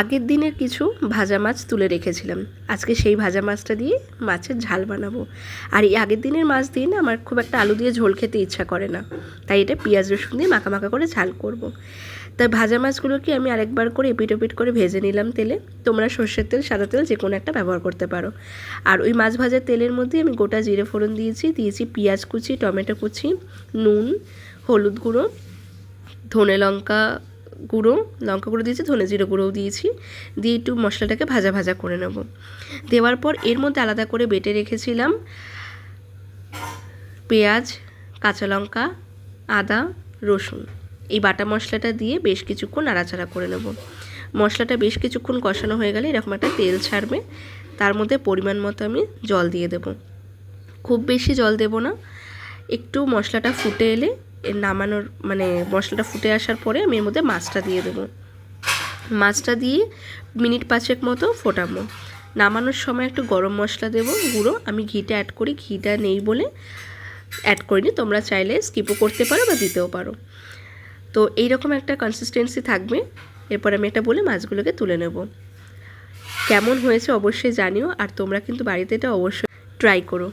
আগের দিনের কিছু ভাজা মাছ তুলে রেখেছিলাম। আজকে সেই ভাজা মাছটা দিয়ে মাছের ঝাল বানাবো। আর এই আগের দিনের মাছ দিয়ে না আমার খুব একটা আলু দিয়ে ঝোল খেতে ইচ্ছা করে না, তাই এটা পেঁয়াজ রসুন দিয়ে মাখা মাখা করে ঝাল করব। তাই ভাজা মাছগুলোকে আমি আরেকবার করে এপিট ওপিট করে ভেজে নিলাম তেলে। তোমরা সর্ষের তেল, সাদা তেল যে কোনো একটা ব্যবহার করতে পারো। আর ওই মাছ ভাজার তেলের মধ্যে আমি গোটা জিরে ফোড়ন দিয়েছি পেঁয়াজ কুচি, টমেটো কুচি, নুন, হলুদ গুঁড়ো, ধনে লঙ্কা গুঁড়ো দিয়েছি, ধনে জিরে গুঁড়োও দিয়েছি, দিয়ে একটু মশলাটাকে ভাজা ভাজা করে নেব। দেওয়ার পর এর মধ্যে আলাদা করে বেটে রেখেছিলাম পেঁয়াজ, কাঁচা লঙ্কা, আদা, রসুন। এই বাটা মশলাটা দিয়ে বেশ কিছুক্ষণ নাড়াচাড়া করে নেব। মশলাটা বেশ কিছুক্ষণ কষানো হয়ে গেলে এরকম একটা তেল ছাড়বে, তার মধ্যে পরিমাণ মতো আমি জল দিয়ে দেব। খুব বেশি জল দেব না, একটু মশলাটা ফুটে এলে নামানোর মশলাটা ফুটে আসার পরে আমি এর মধ্যে মাছটা দিয়ে দেবো। মাছটা দিয়ে মিনিট 5 মতো ফোটাবো। নামানোর সময় একটু গরম মশলা দেবো গুঁড়ো, আমি ঘিটা অ্যাড করি, ঘিটা নেই বলে অ্যাড করিনি, তোমরা চাইলে স্কিপও করতে পারো বা দিতেও পারো। তো এইরকম একটা কনসিস্টেন্সি থাকবে। এরপর আমি এটা বলে মাছগুলোকে তুলে নেব। কেমন হয়েছে অবশ্যই জানিও, আর তোমরা কিন্তু বাড়িতে এটা অবশ্যই ট্রাই করো।